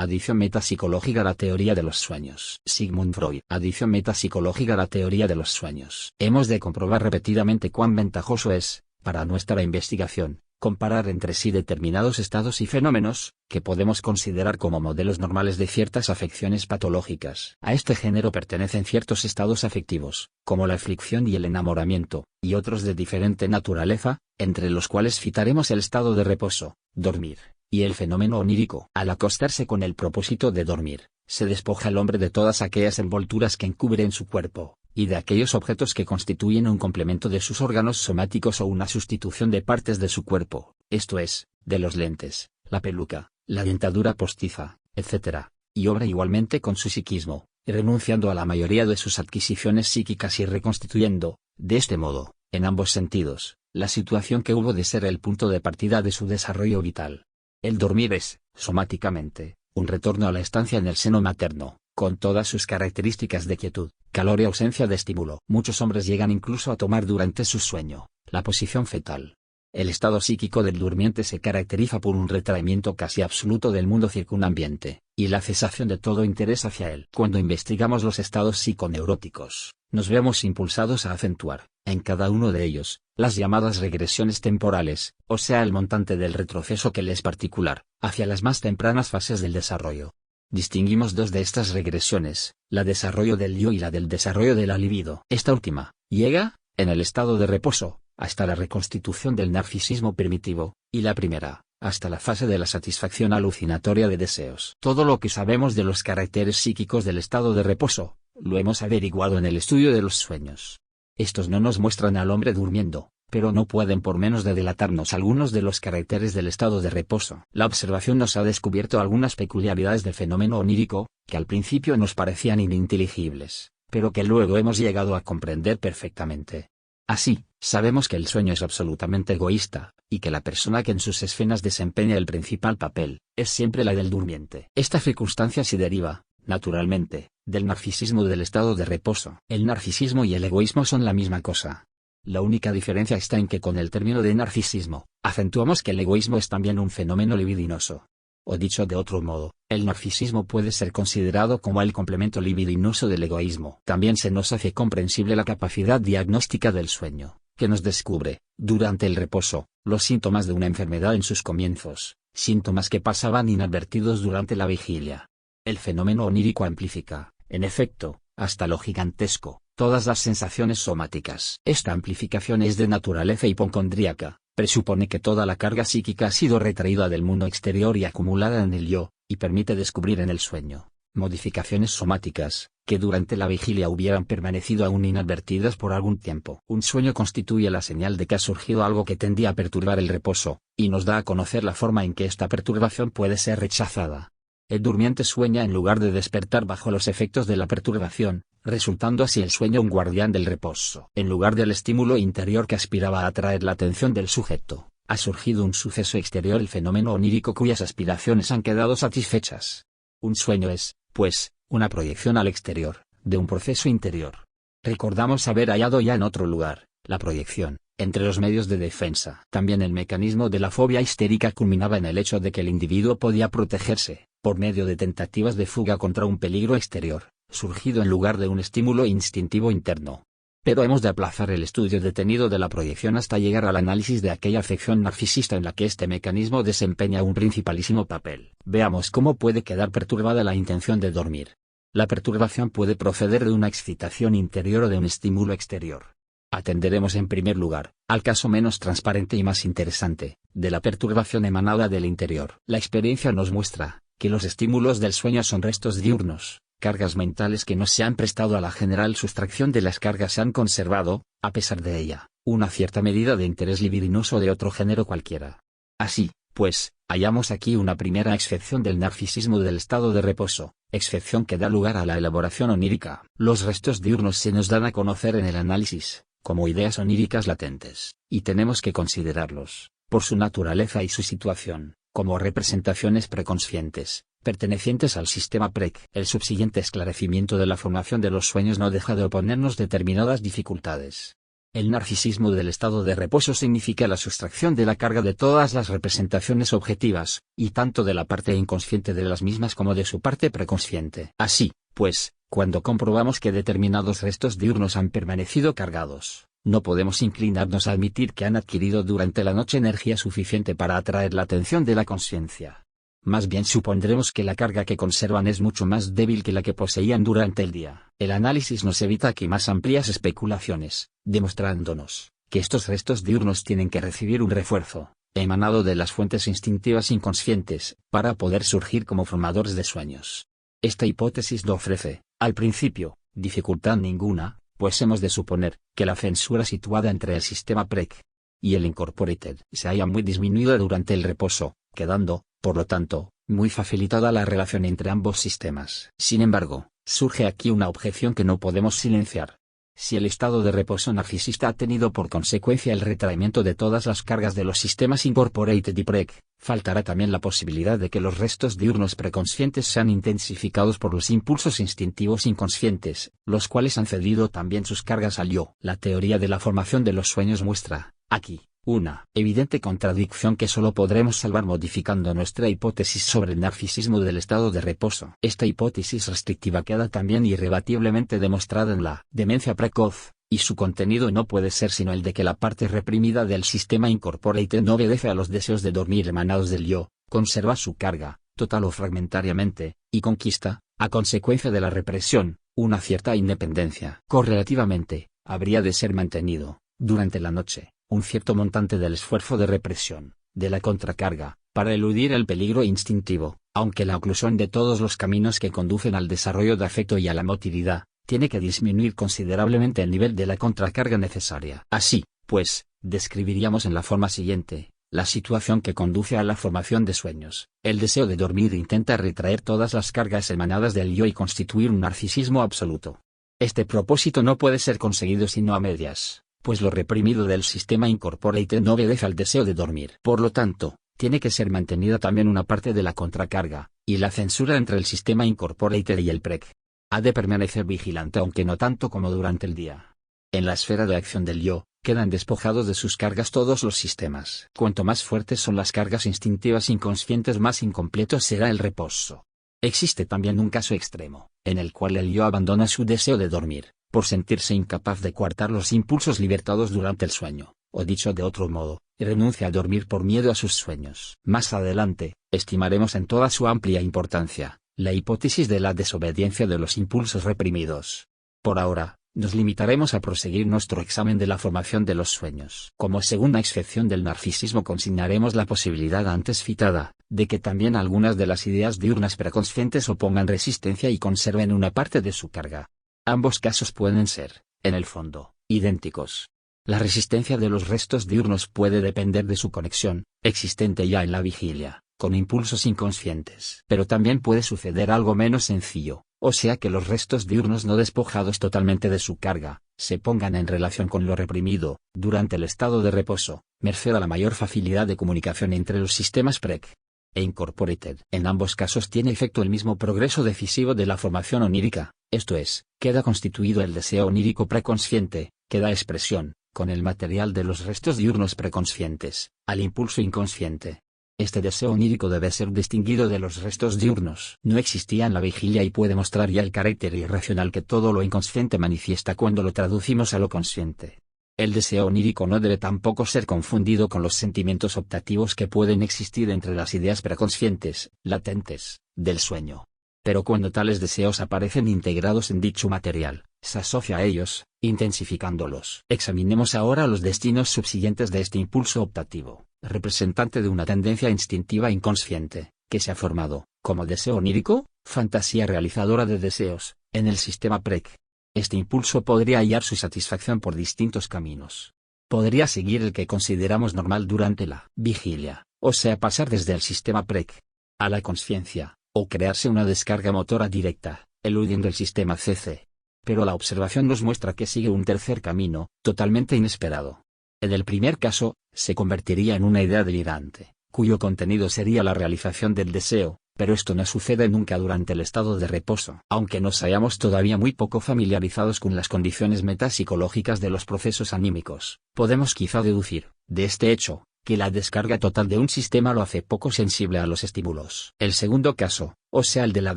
Adición metapsicológica a la teoría de los sueños. Sigmund Freud. Adición metapsicológica a la teoría de los sueños. Hemos de comprobar repetidamente cuán ventajoso es, para nuestra investigación, comparar entre sí determinados estados y fenómenos, que podemos considerar como modelos normales de ciertas afecciones patológicas. A este género pertenecen ciertos estados afectivos, como la aflicción y el enamoramiento, y otros de diferente naturaleza, entre los cuales citaremos el estado de reposo, dormir, y el fenómeno onírico. Al acostarse con el propósito de dormir, se despoja al hombre de todas aquellas envolturas que encubren su cuerpo, y de aquellos objetos que constituyen un complemento de sus órganos somáticos o una sustitución de partes de su cuerpo, esto es, de los lentes, la peluca, la dentadura postiza, etc., y obra igualmente con su psiquismo, renunciando a la mayoría de sus adquisiciones psíquicas y reconstituyendo, de este modo, en ambos sentidos, la situación que hubo de ser el punto de partida de su desarrollo vital. El dormir es, somáticamente, un retorno a la estancia en el seno materno, con todas sus características de quietud, calor y ausencia de estímulo. Muchos hombres llegan incluso a tomar durante su sueño, la posición fetal. El estado psíquico del durmiente se caracteriza por un retraimiento casi absoluto del mundo circunambiente, y la cesación de todo interés hacia él. Cuando investigamos los estados psiconeuróticos, nos vemos impulsados a acentuar, en cada uno de ellos, las llamadas regresiones temporales, o sea el montante del retroceso que le es particular, hacia las más tempranas fases del desarrollo. Distinguimos dos de estas regresiones, la desarrollo del yo y la del desarrollo de la libido. Esta última, llega, en el estado de reposo, hasta la reconstitución del narcisismo primitivo, y la primera, hasta la fase de la satisfacción alucinatoria de deseos. Todo lo que sabemos de los caracteres psíquicos del estado de reposo, lo hemos averiguado en el estudio de los sueños. Estos no nos muestran al hombre durmiendo, pero no pueden por menos de delatarnos algunos de los caracteres del estado de reposo. La observación nos ha descubierto algunas peculiaridades del fenómeno onírico, que al principio nos parecían ininteligibles, pero que luego hemos llegado a comprender perfectamente. Así, sabemos que el sueño es absolutamente egoísta, y que la persona que en sus escenas desempeña el principal papel, es siempre la del durmiente. Esta circunstancia se deriva, naturalmente, del narcisismo del estado de reposo. El narcisismo y el egoísmo son la misma cosa. La única diferencia está en que con el término de narcisismo, acentuamos que el egoísmo es también un fenómeno libidinoso. O dicho de otro modo, el narcisismo puede ser considerado como el complemento libidinoso del egoísmo. También se nos hace comprensible la capacidad diagnóstica del sueño, que nos descubre, durante el reposo, los síntomas de una enfermedad en sus comienzos, síntomas que pasaban inadvertidos durante la vigilia. El fenómeno onírico amplifica, en efecto, hasta lo gigantesco, todas las sensaciones somáticas. Esta amplificación es de naturaleza hipocondríaca, presupone que toda la carga psíquica ha sido retraída del mundo exterior y acumulada en el yo, y permite descubrir en el sueño modificaciones somáticas, que durante la vigilia hubieran permanecido aún inadvertidas por algún tiempo. Un sueño constituye la señal de que ha surgido algo que tendía a perturbar el reposo, y nos da a conocer la forma en que esta perturbación puede ser rechazada. El durmiente sueña en lugar de despertar bajo los efectos de la perturbación, resultando así el sueño un guardián del reposo. En lugar del estímulo interior que aspiraba a atraer la atención del sujeto, ha surgido un suceso exterior, el fenómeno onírico cuyas aspiraciones han quedado satisfechas. Un sueño es, pues, una proyección al exterior, de un proceso interior. Recordamos haber hallado ya en otro lugar, la proyección, entre los medios de defensa. También el mecanismo de la fobia histérica culminaba en el hecho de que el individuo podía protegerse, por medio de tentativas de fuga contra un peligro exterior, surgido en lugar de un estímulo instintivo interno. Pero hemos de aplazar el estudio detenido de la proyección hasta llegar al análisis de aquella afección narcisista en la que este mecanismo desempeña un principalísimo papel. Veamos cómo puede quedar perturbada la intención de dormir. La perturbación puede proceder de una excitación interior o de un estímulo exterior. Atenderemos en primer lugar, al caso menos transparente y más interesante, de la perturbación emanada del interior. La experiencia nos muestra que los estímulos del sueño son restos diurnos, cargas mentales que no se han prestado a la general sustracción de las cargas se han conservado, a pesar de ella, una cierta medida de interés libidinoso de otro género cualquiera. Así, pues, hallamos aquí una primera excepción del narcisismo del estado de reposo, excepción que da lugar a la elaboración onírica. Los restos diurnos se nos dan a conocer en el análisis, como ideas oníricas latentes, y tenemos que considerarlos, por su naturaleza y su situación, como representaciones preconscientes, pertenecientes al sistema PREC. El subsiguiente esclarecimiento de la formación de los sueños no deja de oponernos determinadas dificultades. El narcisismo del estado de reposo significa la sustracción de la carga de todas las representaciones objetivas, y tanto de la parte inconsciente de las mismas como de su parte preconsciente. Así, pues, cuando comprobamos que determinados restos diurnos han permanecido cargados, no podemos inclinarnos a admitir que han adquirido durante la noche energía suficiente para atraer la atención de la conciencia. Más bien supondremos que la carga que conservan es mucho más débil que la que poseían durante el día. El análisis nos evita aquí más amplias especulaciones, demostrándonos que estos restos diurnos tienen que recibir un refuerzo, emanado de las fuentes instintivas inconscientes, para poder surgir como formadores de sueños. Esta hipótesis no ofrece, al principio, dificultad ninguna, pues hemos de suponer que la censura situada entre el sistema PREC y el Incorporated se haya muy disminuido durante el reposo, quedando, por lo tanto, muy facilitada la relación entre ambos sistemas. Sin embargo, surge aquí una objeción que no podemos silenciar. Si el estado de reposo narcisista ha tenido por consecuencia el retraimiento de todas las cargas de los sistemas Incorporated y PREC, faltará también la posibilidad de que los restos diurnos preconscientes sean intensificados por los impulsos instintivos inconscientes, los cuales han cedido también sus cargas al yo. La teoría de la formación de los sueños muestra, aquí, una evidente contradicción que solo podremos salvar modificando nuestra hipótesis sobre el narcisismo del estado de reposo. Esta hipótesis restrictiva queda también irrebatiblemente demostrada en la demencia precoz, y su contenido no puede ser sino el de que la parte reprimida del sistema Incorporated no obedece a los deseos de dormir emanados del yo, conserva su carga, total o fragmentariamente, y conquista, a consecuencia de la represión, una cierta independencia. Correlativamente, habría de ser mantenido, durante la noche, un cierto montante del esfuerzo de represión, de la contracarga, para eludir el peligro instintivo, aunque la oclusión de todos los caminos que conducen al desarrollo de afecto y a la motilidad, tiene que disminuir considerablemente el nivel de la contracarga necesaria. Así, pues, describiríamos en la forma siguiente la situación que conduce a la formación de sueños. El deseo de dormir intenta retraer todas las cargas emanadas del yo y constituir un narcisismo absoluto. Este propósito no puede ser conseguido sino a medias, pues lo reprimido del sistema Incorporated no obedece al deseo de dormir. Por lo tanto, tiene que ser mantenida también una parte de la contracarga, y la censura entre el sistema Incorporated y el PREC ha de permanecer vigilante aunque no tanto como durante el día. En la esfera de acción del yo, quedan despojados de sus cargas todos los sistemas. Cuanto más fuertes son las cargas instintivas inconscientes, más incompleto será el reposo. Existe también un caso extremo, en el cual el yo abandona su deseo de dormir, por sentirse incapaz de coartar los impulsos libertados durante el sueño, o dicho de otro modo, renuncia a dormir por miedo a sus sueños. Más adelante, estimaremos en toda su amplia importancia la hipótesis de la desobediencia de los impulsos reprimidos. Por ahora, nos limitaremos a proseguir nuestro examen de la formación de los sueños. Como segunda excepción del narcisismo consignaremos la posibilidad antes citada, de que también algunas de las ideas diurnas preconscientes opongan resistencia y conserven una parte de su carga. Ambos casos pueden ser, en el fondo, idénticos. La resistencia de los restos diurnos puede depender de su conexión, existente ya en la vigilia, con impulsos inconscientes. Pero también puede suceder algo menos sencillo, o sea que los restos diurnos no despojados totalmente de su carga, se pongan en relación con lo reprimido, durante el estado de reposo, merced a la mayor facilidad de comunicación entre los sistemas PREC e Incorporated. En ambos casos tiene efecto el mismo progreso decisivo de la formación onírica, esto es, queda constituido el deseo onírico preconsciente, que da expresión, con el material de los restos diurnos preconscientes, al impulso inconsciente. Este deseo onírico debe ser distinguido de los restos diurnos. No existía en la vigilia y puede mostrar ya el carácter irracional que todo lo inconsciente manifiesta cuando lo traducimos a lo consciente. El deseo onírico no debe tampoco ser confundido con los sentimientos optativos que pueden existir entre las ideas preconscientes, latentes, del sueño. Pero cuando tales deseos aparecen integrados en dicho material, se asocia a ellos, intensificándolos. Examinemos ahora los destinos subsiguientes de este impulso optativo, representante de una tendencia instintiva inconsciente, que se ha formado, como deseo onírico, fantasía realizadora de deseos, en el sistema PREC. Este impulso podría hallar su satisfacción por distintos caminos. Podría seguir el que consideramos normal durante la vigilia, o sea pasar desde el sistema PREC a la consciencia, o crearse una descarga motora directa, eludiendo el sistema CC. Pero la observación nos muestra que sigue un tercer camino, totalmente inesperado. En el primer caso, se convertiría en una idea delirante, cuyo contenido sería la realización del deseo, pero esto no sucede nunca durante el estado de reposo. Aunque nos hayamos todavía muy poco familiarizados con las condiciones metapsicológicas de los procesos anímicos, podemos quizá deducir, de este hecho, que la descarga total de un sistema lo hace poco sensible a los estímulos. El segundo caso, o sea el de la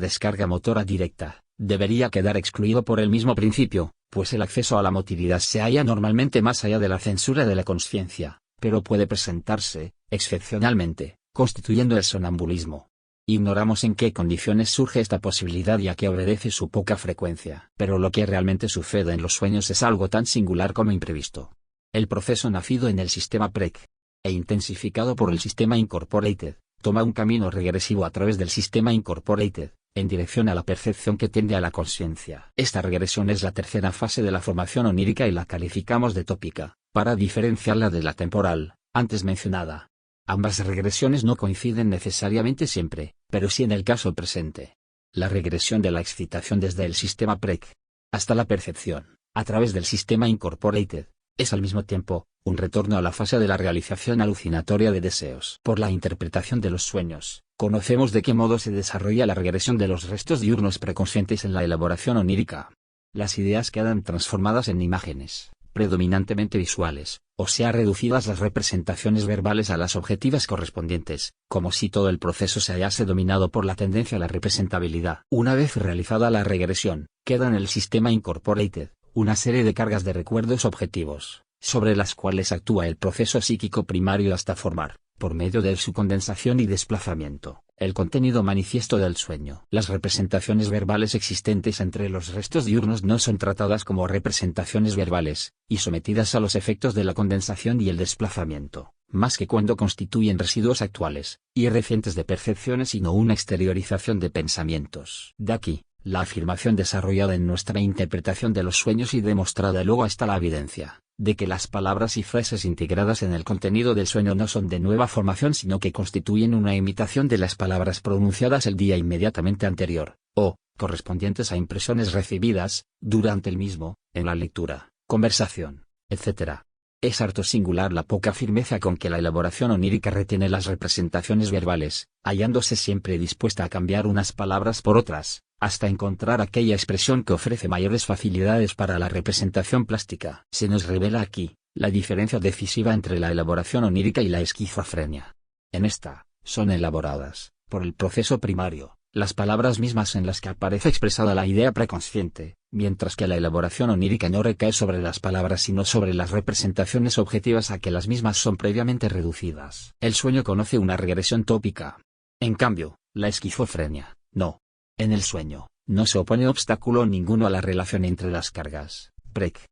descarga motora directa, debería quedar excluido por el mismo principio, pues el acceso a la motilidad se halla normalmente más allá de la censura de la consciencia, pero puede presentarse, excepcionalmente, constituyendo el sonambulismo. Ignoramos en qué condiciones surge esta posibilidad y a qué obedece su poca frecuencia. Pero lo que realmente sucede en los sueños es algo tan singular como imprevisto. El proceso nacido en el sistema PREC, e intensificado por el sistema Incorporated, toma un camino regresivo a través del sistema Incorporated, en dirección a la percepción que tiende a la consciencia. Esta regresión es la tercera fase de la formación onírica y la calificamos de tópica, para diferenciarla de la temporal, antes mencionada. Ambas regresiones no coinciden necesariamente siempre, pero sí en el caso presente. La regresión de la excitación desde el sistema PREC hasta la percepción, a través del sistema Incorporated, es al mismo tiempo, un retorno a la fase de la realización alucinatoria de deseos. Por la interpretación de los sueños, conocemos de qué modo se desarrolla la regresión de los restos diurnos preconscientes en la elaboración onírica. Las ideas quedan transformadas en imágenes, predominantemente visuales, o sea reducidas las representaciones verbales a las objetivas correspondientes, como si todo el proceso se hallase dominado por la tendencia a la representabilidad. Una vez realizada la regresión, queda en el sistema Incorporated una serie de cargas de recuerdos objetivos, sobre las cuales actúa el proceso psíquico primario hasta formar, por medio de su condensación y desplazamiento, el contenido manifiesto del sueño. Las representaciones verbales existentes entre los restos diurnos no son tratadas como representaciones verbales, y sometidas a los efectos de la condensación y el desplazamiento, más que cuando constituyen residuos actuales, y recientes de percepciones sino una exteriorización de pensamientos. De aquí, la afirmación desarrollada en nuestra interpretación de los sueños y demostrada luego hasta la evidencia, de que las palabras y frases integradas en el contenido del sueño no son de nueva formación sino que constituyen una imitación de las palabras pronunciadas el día inmediatamente anterior, o, correspondientes a impresiones recibidas, durante el mismo, en la lectura, conversación, etc. Es harto singular la poca firmeza con que la elaboración onírica retiene las representaciones verbales, hallándose siempre dispuesta a cambiar unas palabras por otras, hasta encontrar aquella expresión que ofrece mayores facilidades para la representación plástica. Se nos revela aquí, la diferencia decisiva entre la elaboración onírica y la esquizofrenia. En esta, son elaboradas, por el proceso primario, las palabras mismas en las que aparece expresada la idea preconsciente, mientras que la elaboración onírica no recae sobre las palabras sino sobre las representaciones objetivas a que las mismas son previamente reducidas. El sueño conoce una regresión tópica. En cambio, la esquizofrenia, no. En el sueño, no se opone obstáculo ninguno a la relación entre las cargas, PREC,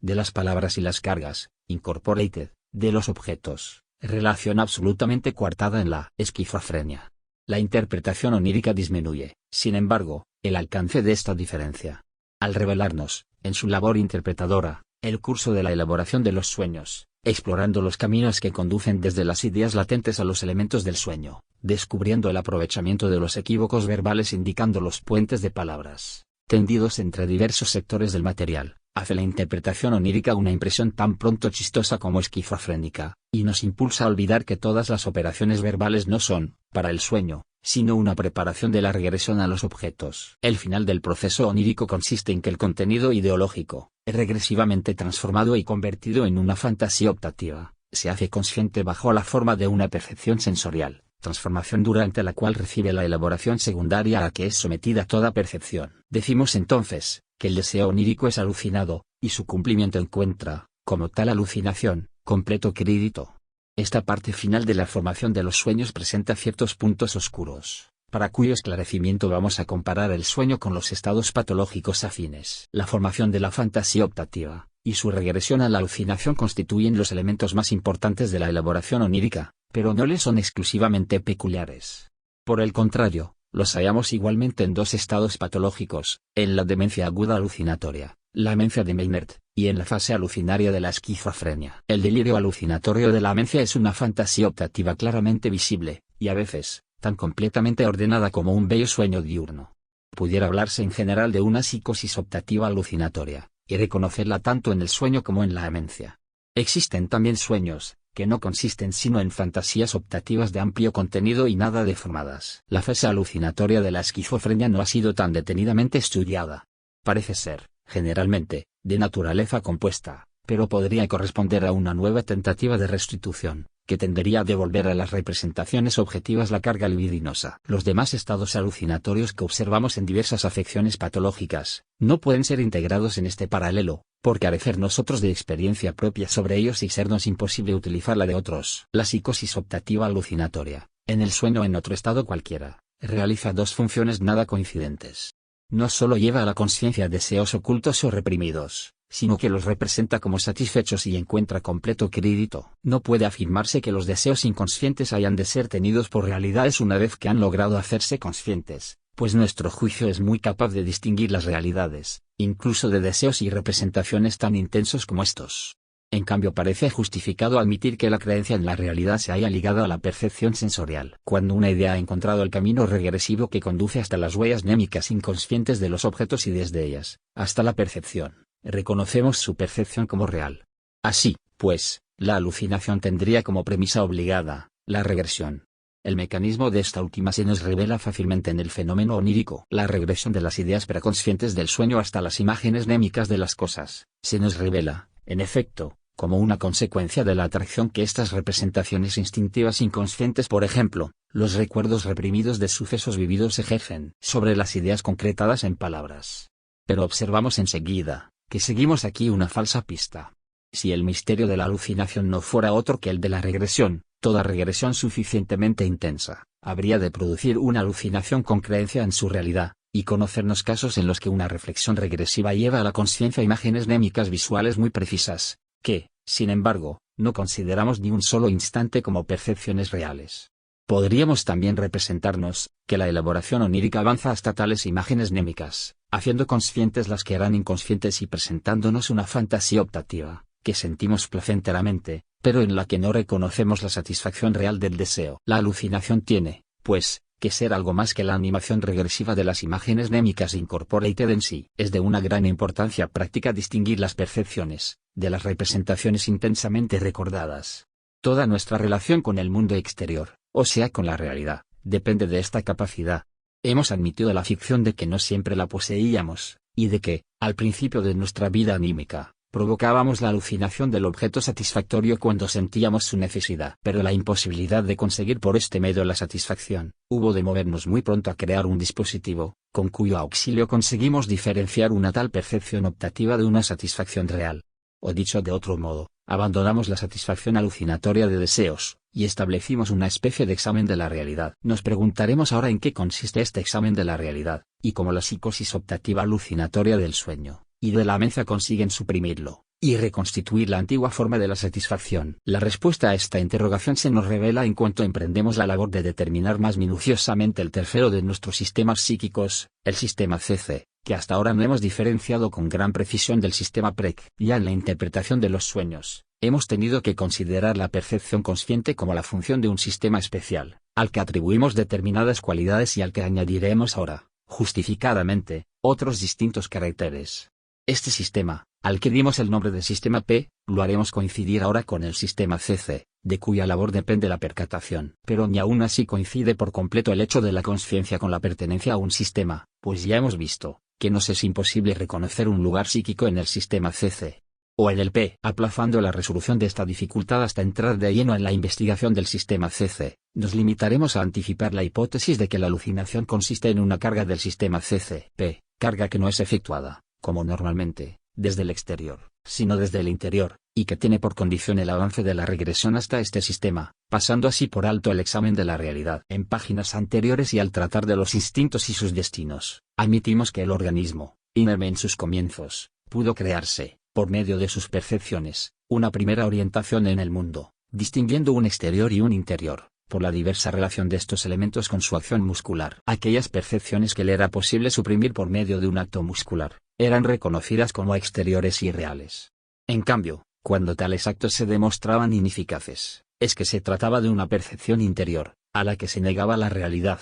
de las palabras y las cargas, Incorporated, de los objetos, relación absolutamente coartada en la esquizofrenia. La interpretación onírica disminuye, sin embargo, el alcance de esta diferencia. Al revelarnos, en su labor interpretadora, el curso de la elaboración de los sueños, explorando los caminos que conducen desde las ideas latentes a los elementos del sueño, descubriendo el aprovechamiento de los equívocos verbales indicando los puentes de palabras, tendidos entre diversos sectores del material, hace la interpretación onírica una impresión tan pronto chistosa como esquizofrénica, y nos impulsa a olvidar que todas las operaciones verbales no son, para el sueño, sino una preparación de la regresión a los objetos. El final del proceso onírico consiste en que el contenido ideológico, regresivamente transformado y convertido en una fantasía optativa, se hace consciente bajo la forma de una percepción sensorial, transformación durante la cual recibe la elaboración secundaria a la que es sometida toda percepción. Decimos entonces, que el deseo onírico es alucinado, y su cumplimiento encuentra, como tal alucinación, completo crédito. Esta parte final de la formación de los sueños presenta ciertos puntos oscuros, para cuyo esclarecimiento vamos a comparar el sueño con los estados patológicos afines. La formación de la fantasía optativa, y su regresión a la alucinación constituyen los elementos más importantes de la elaboración onírica, pero no le son exclusivamente peculiares. Por el contrario, los hallamos igualmente en dos estados patológicos, en la demencia aguda alucinatoria, la demencia de Maynard, y en la fase alucinaria de la esquizofrenia. El delirio alucinatorio de la demencia es una fantasía optativa claramente visible, y a veces, tan completamente ordenada como un bello sueño diurno. Pudiera hablarse en general de una psicosis optativa alucinatoria, y reconocerla tanto en el sueño como en la demencia. Existen también sueños, que no consisten sino en fantasías optativas de amplio contenido y nada deformadas. La fase alucinatoria de la esquizofrenia no ha sido tan detenidamente estudiada. Parece ser, generalmente, de naturaleza compuesta, pero podría corresponder a una nueva tentativa de restitución, que tendería a devolver a las representaciones objetivas la carga libidinosa. Los demás estados alucinatorios que observamos en diversas afecciones patológicas, no pueden ser integrados en este paralelo, por carecer nosotros de experiencia propia sobre ellos y sernos imposible utilizar la de otros. La psicosis optativa alucinatoria, en el sueño o en otro estado cualquiera, realiza dos funciones nada coincidentes. No solo lleva a la consciencia deseos ocultos o reprimidos, sino que los representa como satisfechos y encuentra completo crédito. No puede afirmarse que los deseos inconscientes hayan de ser tenidos por realidades una vez que han logrado hacerse conscientes, pues nuestro juicio es muy capaz de distinguir las realidades, incluso de deseos y representaciones tan intensos como estos. En cambio parece justificado admitir que la creencia en la realidad se haya ligado a la percepción sensorial. Cuando una idea ha encontrado el camino regresivo que conduce hasta las huellas mnémicas inconscientes de los objetos y desde ellas, hasta la percepción, reconocemos su percepción como real. Así, pues, la alucinación tendría como premisa obligada, la regresión. El mecanismo de esta última se nos revela fácilmente en el fenómeno onírico. La regresión de las ideas preconscientes del sueño hasta las imágenes mnémicas de las cosas, se nos revela, en efecto, como una consecuencia de la atracción que estas representaciones instintivas inconscientes, por ejemplo, los recuerdos reprimidos de sucesos vividos ejercen sobre las ideas concretadas en palabras. Pero observamos enseguida, que seguimos aquí una falsa pista. Si el misterio de la alucinación no fuera otro que el de la regresión, toda regresión suficientemente intensa, habría de producir una alucinación con creencia en su realidad, y conocernos casos en los que una reflexión regresiva lleva a la consciencia imágenes mnémicas visuales muy precisas, que, sin embargo, no consideramos ni un solo instante como percepciones reales. Podríamos también representarnos, que la elaboración onírica avanza hasta tales imágenes mnémicas, haciendo conscientes las que eran inconscientes y presentándonos una fantasía optativa, que sentimos placenteramente, pero en la que no reconocemos la satisfacción real del deseo. La alucinación tiene, pues, que ser algo más que la animación regresiva de las imágenes mnémicas incorporated en sí. Es de una gran importancia práctica distinguir las percepciones, de las representaciones intensamente recordadas. Toda nuestra relación con el mundo exterior, o sea con la realidad, depende de esta capacidad. Hemos admitido la ficción de que no siempre la poseíamos, y de que, al principio de nuestra vida anímica, provocábamos la alucinación del objeto satisfactorio cuando sentíamos su necesidad. Pero la imposibilidad de conseguir por este medio la satisfacción, hubo de movernos muy pronto a crear un dispositivo, con cuyo auxilio conseguimos diferenciar una tal percepción optativa de una satisfacción real. O dicho de otro modo, abandonamos la satisfacción alucinatoria de deseos, y establecimos una especie de examen de la realidad. Nos preguntaremos ahora en qué consiste este examen de la realidad, y cómo la psicosis optativa alucinatoria del sueño y de la menza consiguen suprimirlo, y reconstituir la antigua forma de la satisfacción. La respuesta a esta interrogación se nos revela en cuanto emprendemos la labor de determinar más minuciosamente el tercero de nuestros sistemas psíquicos, el sistema CC, que hasta ahora no hemos diferenciado con gran precisión del sistema PREC. Ya en la interpretación de los sueños, hemos tenido que considerar la percepción consciente como la función de un sistema especial, al que atribuimos determinadas cualidades y al que añadiremos ahora, justificadamente, otros distintos caracteres. Este sistema, al que dimos el nombre de sistema P, lo haremos coincidir ahora con el sistema CC, de cuya labor depende la percatación. Pero ni aún así coincide por completo el hecho de la consciencia con la pertenencia a un sistema, pues ya hemos visto, que nos es imposible reconocer un lugar psíquico en el sistema CC o en el P. Aplazando la resolución de esta dificultad hasta entrar de lleno en la investigación del sistema CC, nos limitaremos a anticipar la hipótesis de que la alucinación consiste en una carga del sistema CC-P, carga que no es efectuada, como normalmente, desde el exterior, sino desde el interior, y que tiene por condición el avance de la regresión hasta este sistema, pasando así por alto el examen de la realidad. En páginas anteriores y al tratar de los instintos y sus destinos, admitimos que el organismo, inerme en sus comienzos, pudo crearse, por medio de sus percepciones, una primera orientación en el mundo, distinguiendo un exterior y un interior, por la diversa relación de estos elementos con su acción muscular. Aquellas percepciones que le era posible suprimir por medio de un acto muscular, eran reconocidas como exteriores y reales. En cambio, cuando tales actos se demostraban ineficaces, es que se trataba de una percepción interior, a la que se negaba la realidad.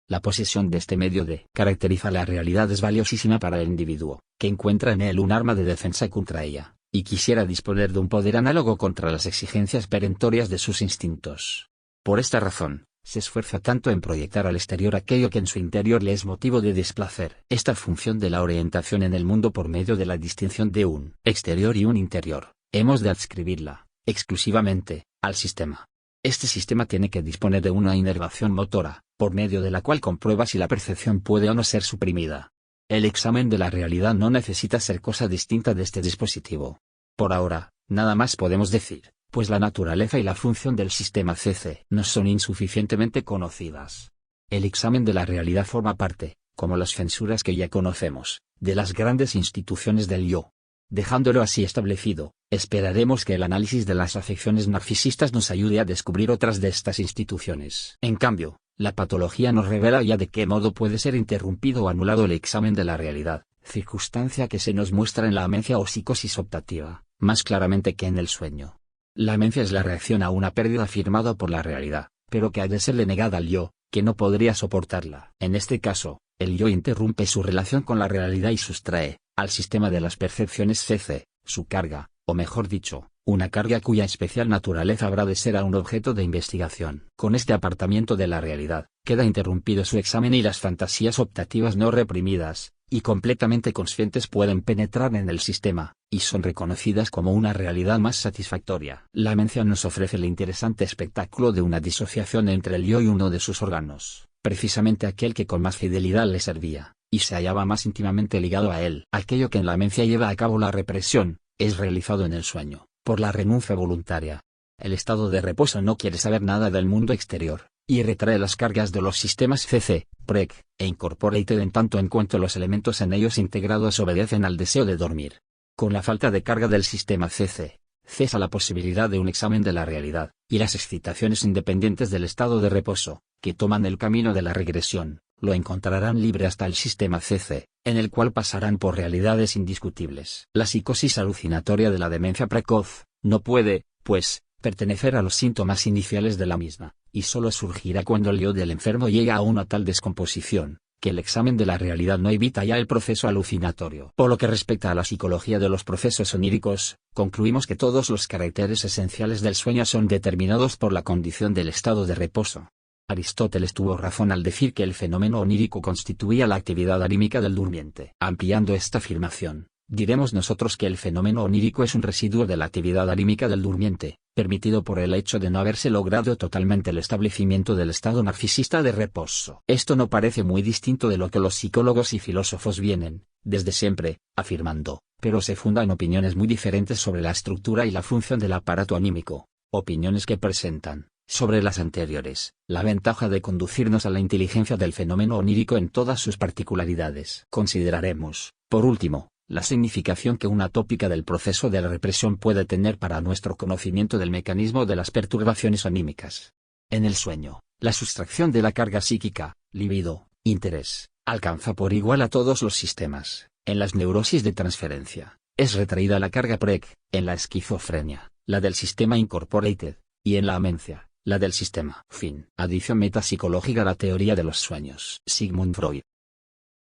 La posesión de este medio de caracteriza la realidad es valiosísima para el individuo, que encuentra en él un arma de defensa contra ella. y quisiera disponer de un poder análogo contra las exigencias perentorias de sus instintos. Por esta razón, se esfuerza tanto en proyectar al exterior aquello que en su interior le es motivo de displacer. Esta función de la orientación en el mundo por medio de la distinción de un exterior y un interior, hemos de adscribirla, exclusivamente, al sistema. Este sistema tiene que disponer de una inervación motora, por medio de la cual comprueba si la percepción puede o no ser suprimida. El examen de la realidad no necesita ser cosa distinta de este dispositivo. Por ahora, nada más podemos decir, pues la naturaleza y la función del sistema CC no son insuficientemente conocidas. El examen de la realidad forma parte, como las censuras que ya conocemos, de las grandes instituciones del yo. Dejándolo así establecido, esperaremos que el análisis de las afecciones narcisistas nos ayude a descubrir otras de estas instituciones. En cambio, la patología nos revela ya de qué modo puede ser interrumpido o anulado el examen de la realidad, circunstancia que se nos muestra en la amencia o psicosis optativa, más claramente que en el sueño. La amencia es la reacción a una pérdida afirmada por la realidad, pero que ha de serle negada al yo, que no podría soportarla. En este caso, el yo interrumpe su relación con la realidad y sustrae, al sistema de las percepciones CC, su carga, o mejor dicho, una carga cuya especial naturaleza habrá de ser a un objeto de investigación. Con este apartamiento de la realidad, queda interrumpido su examen y las fantasías optativas no reprimidas, y completamente conscientes pueden penetrar en el sistema, y son reconocidas como una realidad más satisfactoria. La amencia nos ofrece el interesante espectáculo de una disociación entre el yo y uno de sus órganos, precisamente aquel que con más fidelidad le servía, y se hallaba más íntimamente ligado a él. Aquello que en la amencia lleva a cabo la represión, es realizado en el sueño, por la renuncia voluntaria. El estado de reposo no quiere saber nada del mundo exterior, y retrae las cargas de los sistemas CC, PREC, e Incorporated en tanto en cuanto los elementos en ellos integrados obedecen al deseo de dormir. Con la falta de carga del sistema CC, cesa la posibilidad de un examen de la realidad, y las excitaciones independientes del estado de reposo, que toman el camino de la regresión, lo encontrarán libre hasta el sistema CC, en el cual pasarán por realidades indiscutibles. La psicosis alucinatoria de la demencia precoz, no puede, pues, pertenecer a los síntomas iniciales de la misma, y solo surgirá cuando el yo del enfermo llega a una tal descomposición, que el examen de la realidad no evita ya el proceso alucinatorio. Por lo que respecta a la psicología de los procesos oníricos, concluimos que todos los caracteres esenciales del sueño son determinados por la condición del estado de reposo. Aristóteles tuvo razón al decir que el fenómeno onírico constituía la actividad anímica del durmiente. Ampliando esta afirmación, diremos nosotros que el fenómeno onírico es un residuo de la actividad anímica del durmiente, permitido por el hecho de no haberse logrado totalmente el establecimiento del estado narcisista de reposo. Esto no parece muy distinto de lo que los psicólogos y filósofos vienen, desde siempre, afirmando, pero se funda en opiniones muy diferentes sobre la estructura y la función del aparato anímico, opiniones que presentan, sobre las anteriores, la ventaja de conducirnos a la inteligencia del fenómeno onírico en todas sus particularidades. Consideraremos, por último, la significación que una tópica del proceso de la represión puede tener para nuestro conocimiento del mecanismo de las perturbaciones anímicas. En el sueño, la sustracción de la carga psíquica, libido, interés, alcanza por igual a todos los sistemas. En las neurosis de transferencia, es retraída la carga PREC, en la esquizofrenia, la del sistema Incorporated, y en la amencia, la del sistema. Fin. Adición metapsicológica a la teoría de los sueños. Sigmund Freud.